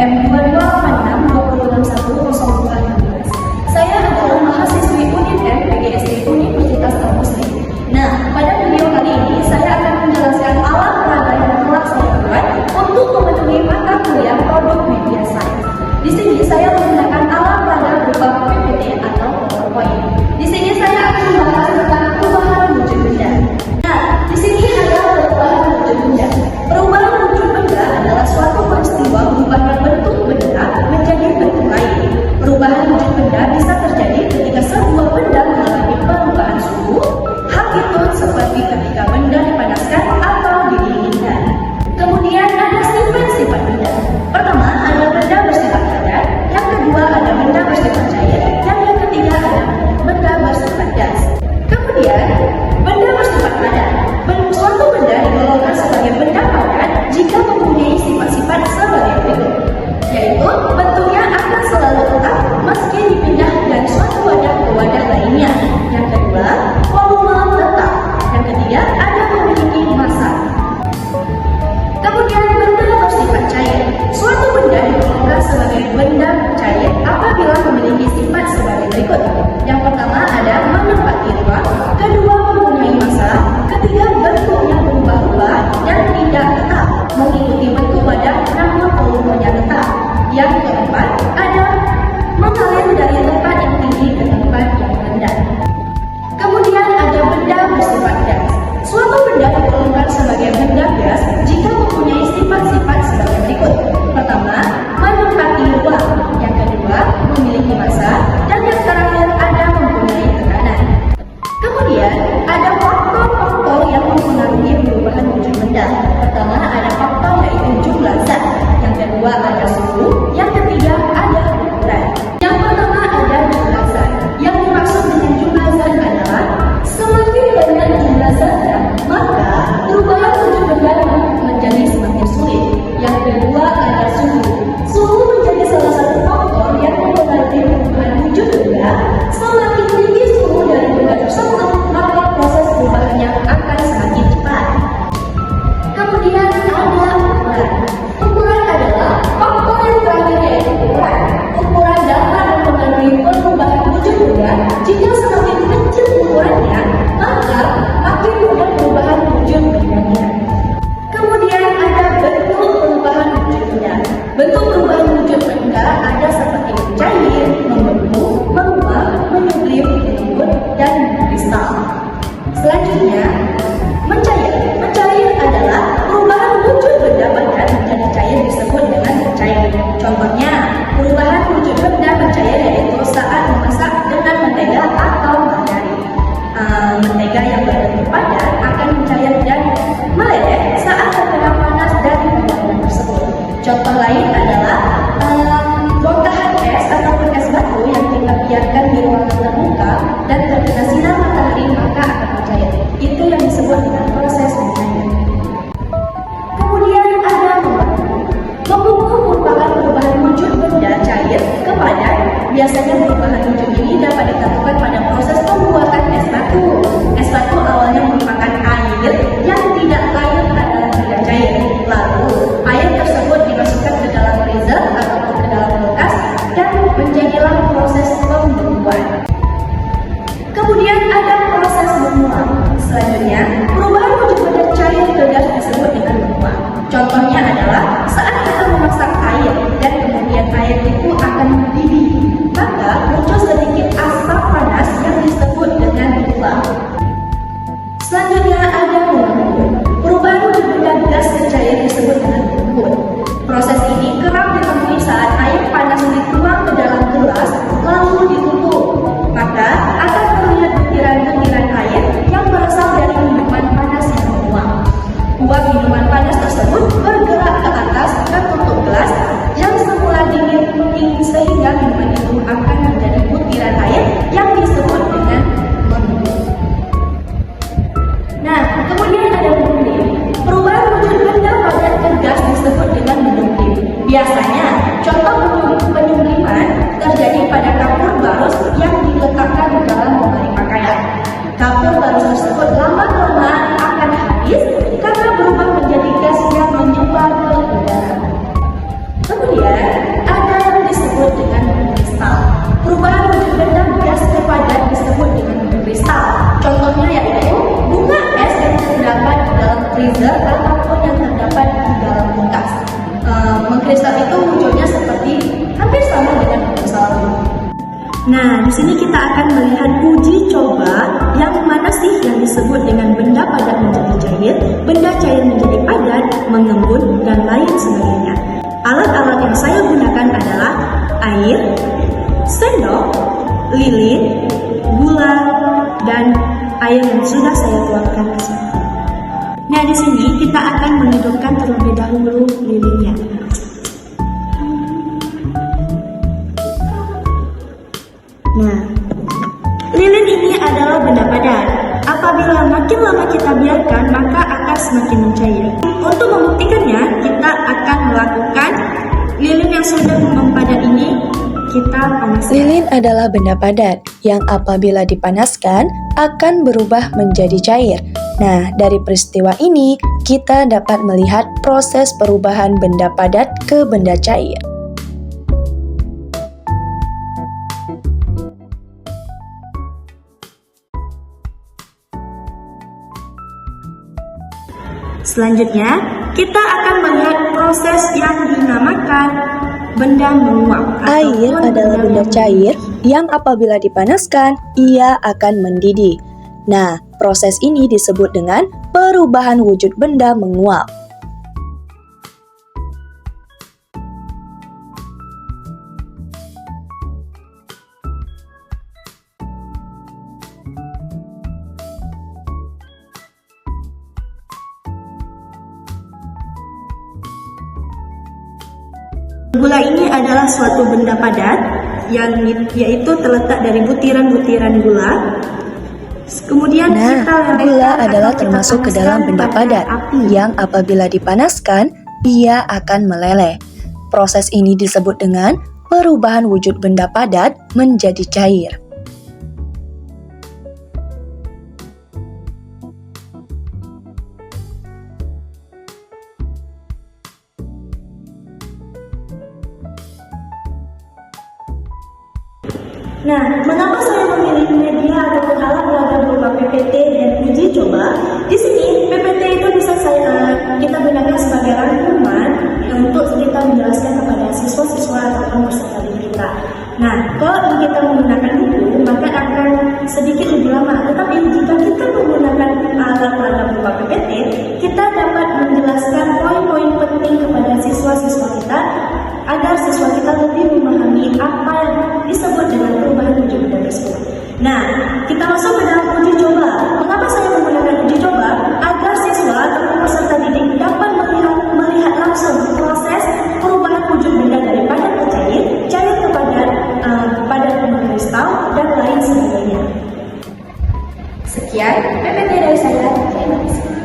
M2286206116. Saya adalah mahasiswi Unit M PGSD Universitas Muslim. Nah, pada video kali ini saya akan menjelaskan alat peraga yang telah saya buat untuk memenuhi mata kuliah produk media science. Di sini saya menggunakan alat peraga berupa PPT atau PowerPoint. Di sini saya akan membahas tentang perubahan wujud benda. Nah, di sini ada perubahan wujud benda. Perubahan wujud benda adalah suatu peristiwa berubahnya bentuk benda menjadi bentuk lain. Perubahan wujud benda bisa terjadi ketika sebuah benda mengalami perubahan suhu. Hal itu seperti ketika benda dipanaskan atau didinginkan. Kemudian ada sifat-sifat benda. Pertama, ada benda bersifat padat. Yang kedua, ada benda bersifat cair. Dan yang ketiga, ada benda bersifat gas. Kemudian, benda bersifat padat. Suatu benda digolongkan sebagai benda padat jika mempunyai sifat-sifat sebagai berikut, yaitu bentuknya akan selalu tetap meski dipindah dari suatu wadah ke wadah lainnya. Yang kedua, volume tetap. Yang ketiga, ada memiliki massa. Kemudian, benda bersifat cair. Suatu benda digolongkan sebagai benda cair apabila memiliki sifat sebagai berikut. Yang pertama ada menempati ruang, kedua mempunyai massa, ketiga bentuknya berubah-ubah dan tidak tetap mengikuti bentuk wadah namun volumenya tetap. Yang keempat ada mengalir dari tempat yang tinggi ke tempat yang rendah. Kemudian ada benda bersifat gas. Suatu benda digolongkan sebagai benda gas jika mempunyai sifat-sifat sebagai berikut. Pertama, menempati ruang. Yang kedua, memiliki massa. Dan yang terakhir ada mempunyai tekanan. Kemudian, ada faktor-faktor yang mempengaruhi perubahan wujud benda. Pertama, ada faktor yaitu jumlah zat. Yang kedua, ada suhu. Yang ketiga, ada ukuran. Yang pertama, ada jumlah zat. Yang dimaksud dengan jumlah zat adalah semakin banyak jumlah zatnya, maka perubahan wujud benda menjadi semakin sulit. Yang kedua, ada suhu. Suhu menjadi salah satu faktor yang mempengaruhi perubahan wujud benda. Semakin tinggi suhu dari benda tersebut, maka proses perubahannya akan semakin cepat. Kemudian ada ukuran. Ukuran adalah faktor yang terakhir yaitu ukuran. Ukuran dapat mempengaruhi perubahan wujud benda. Jika semakin kecil ukurannya, maka makin mudah perubahan wujud bendanya. Kemudian ada bentuk perubahan wujud benda. Bentuk perubahan wujud benda ada seperti cair, membeku, menguap, menyublim, lembut, dan kristal. Selanjutnya, mencair. Mencair adalah perubahan wujud benda padat menjadi cair disebut dengan mencair. Contohnya, perubahan wujud benda mencair yaitu saat memasak dengan mentega freezer ataupun yang terdapat di dalam kulkas. Mengkristal itu wujudnya seperti hampir sama dengan salju. Nah, di sini kita akan melihat uji coba yang mana sih yang disebut dengan benda padat menjadi cair, benda cair menjadi padat, mengembun, dan lain sebagainya. Alat-alat yang saya gunakan adalah air, sendok, lilin, gula, dan air yang sudah saya tuangkan ke sini. Nah, di sini kita akan menghidupkan terlebih dahulu lilinnya. Nah, lilin ini adalah benda padat. Apabila makin lama kita biarkan, maka akan semakin mencair. Untuk membuktikannya, kita akan melakukan lilin yang sudah mempadat ini, kita panaskan. Lilin adalah benda padat yang apabila dipanaskan akan berubah menjadi cair. Nah, dari peristiwa ini, kita dapat melihat proses perubahan benda padat ke benda cair. Selanjutnya, kita akan melihat proses yang dinamakan benda menguap. Air adalah benda cair yang apabila dipanaskan, ia akan mendidih. Nah, proses ini disebut dengan perubahan wujud benda menguap. Gula ini adalah suatu benda padat yang yaitu terletak dari butiran-butiran gula. Kemudian gula adalah termasuk ke dalam benda padat yang apabila dipanaskan, ia akan meleleh. Proses ini disebut dengan perubahan wujud benda padat menjadi cair. Nah, mengapa saya memilih media atau alat peraga berupa PPT dan uji coba? Di sini PPT itu bisa kita gunakan sebagai rangkuman untuk kita menjelaskan kepada siswa-siswa ataupun peserta didik kita. Nah, kalau kita menggunakan buku, maka akan sedikit lebih lama. Tetapi jika kita menggunakan alat peraga berupa PPT, kita dapat menjelaskan poin-poin penting kepada siswa-siswa kita agar siswa kita lebih memahami apa yang disebut dengan perubahan wujud benda tersebut. Nah, kita masuk ke dalam uji coba. Mengapa saya menggunakan uji coba? Agar siswa atau peserta didik dapat melihat langsung proses perubahan wujud benda dari padat ke cair, cair ke padat ke kristal, dan lain sebagainya. Sekian PPT dari saya. Terima kasih.